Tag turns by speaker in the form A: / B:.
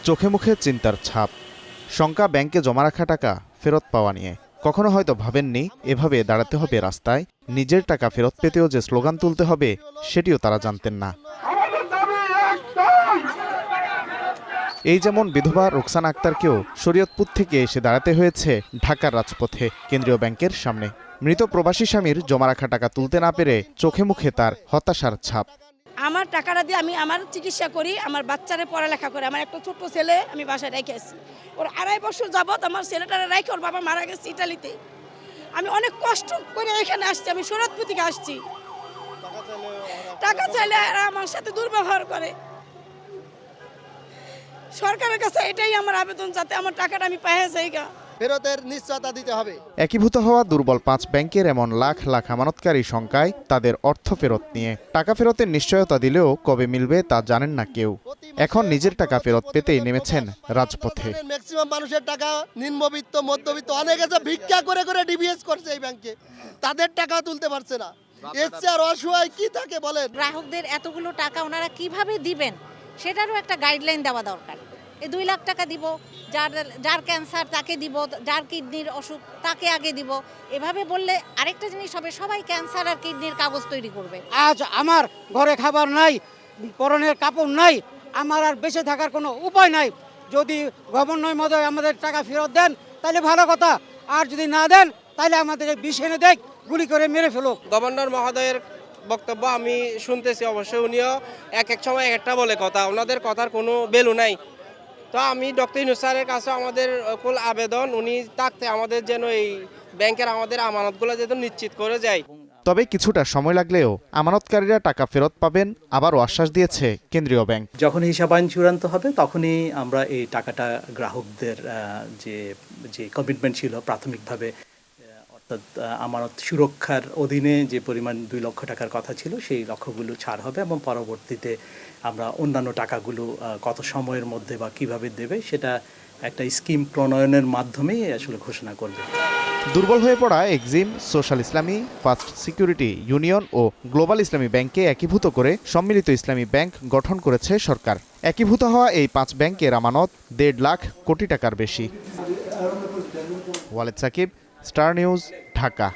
A: চোখে মুখে চিন্তার ছাপ, শঙ্কা ব্যাংকে জমা রাখা টাকা ফেরত পাওয়া নিয়ে। কখনো হয়তো ভাবেননি এভাবে দাঁড়াতে হবে রাস্তায়, নিজের টাকা ফেরত পেতেও যে স্লোগান তুলতে হবে সেটিও তারা জানতেন না। এই যেমন বিধবা রোকসানা আক্তারকেও শরীয়তপুর থেকে এসে দাঁড়াতে হয়েছে ঢাকার রাজপথে কেন্দ্রীয় ব্যাংকের সামনে। মৃত প্রবাসী স্বামীর জমা রাখা টাকা তুলতে না পেরে চোখে মুখে তার হতাশার ছাপ।
B: আমার টাকাটা দিয়ে আমি আমার চিকিৎসা করি, আমার বাচ্চারে পড়ালেখা করে। আমার একটা ছোট্ট ছেলে আমি বাসায় রেখে আসি। ওর 2.5 বছর যাবত আমার ছেলেটারে রেখে ওর বাবা মারা গেছে ইটালিতে। আমি অনেক কষ্ট করে এখানে আসছি, আমি শরৎপুর থেকে আসছি। টাকা চাইলে আমার সাথে দুর্ব্যবহার করে। সরকারের কাছে এটাই আমার আবেদন, যাতে আমার টাকাটা আমি পাই যাইগা।
C: ফেরতের নিশ্চয়তা দিতে হবে।
A: একীভূত হওয়া দুর্বল 5 ব্যাংকের এমন লাখ লাখ আমানতকারী শঙ্কায় তাদের অর্থ ফেরত নিয়ে। টাকা ফেরতের নিশ্চয়তা দিলেও কবে মিলবে তা জানেন না কেউ। এখন নিজের টাকা ফেরত পেতেই নেমেছেন রাজপথে।
C: ম্যাক্সিমাম মানুষের টাকা নিম্নবিত্ত মধ্যবিত্ত অনেকে যে ভিক্ষা করে করে ডিবিএস করছে এই ব্যাংকে, তাদের টাকা তুলতে পারছে না। এর চেয়ে আর অসহায় কি থাকে বলেন?
D: গ্রাহকদের এতগুলো টাকা ওনারা কিভাবে দিবেন সেটারও একটা গাইডলাইন দেওয়া দরকার। এই 2 লাখ টাকা দিব, যার ক্যান্সার তাকে দিব, যার কিডনির অসুখ তাকে আগে দিব, এভাবে বললে আরেকটা জিনিস হবে, সবাই ক্যান্সার আর কিডনির কাগজ তৈরি করবে।
E: আজ আমার ঘরে খাবার নাই, পরনের কাপড় নাই, আমার আর বেঁচে থাকার কোনো উপায় নাই। যদি গভর্নর মহোদয় আমাদের টাকা ফেরত দেন তাহলে ভালো কথা, আর যদি না দেন তাহলে আমাদের বিষ এনে দেখ, গুলি করে মেরে ফেলুক।
F: গভর্নর মহোদয়ের বক্তব্য আমি শুনতেছি, অবশ্যই উনিও এক সময় একটা বলে কথা, ওনাদের কথার কোনো ভ্যালু নাই। তো আমি ডক্টর ইউনূস স্যারের কাছে আমাদের কুল আবেদন, উনি থাকতে আমাদের যেন এই ব্যাংকের আমাদের আমানতগুলো যেন নিশ্চিত করে যায়।
A: তবে কিছুটা সময় লাগলেও আমানতকারীরা টাকা ফেরত পাবেন আবারও আশ্বাস দিয়েছে কেন্দ্রীয় ব্যাংক।
G: যখন হিসাব আইন চূড়ান্ত হবে তখনই আমরা এই টাকাটা গ্রাহকদের যে কমিটমেন্ট ছিল প্রাথমিকভাবে, অর্থাৎ আমানত সুরক্ষার অধীনে যে পরিমাণ 2 লক্ষ টাকার কথা ছিল সেই লক্ষ্যগুলো ছাড় হবে এবং পরবর্তীতে আমরা অন্যান্য টাকাগুলো কত সময়ের মধ্যে বা কিভাবে দেবে সেটা একটা স্কিম প্রণয়নের মাধ্যমেই আসলে ঘোষণা করবে।
A: দুর্বল হয়ে পড়া এক্সিম, সোশ্যাল ইসলামী, ফার্স্ট সিকিউরিটি ইউনিয়ন ও গ্লোবাল ইসলামী ব্যাংককে একীভূত করে সম্মিলিত ইসলামী ব্যাংক গঠন করেছে সরকার। একীভূত হওয়া এই 5 ব্যাংকের আমানত 1.5 লাখ কোটি টাকার বেশি। Waled Sakib, Star News, Dhaka.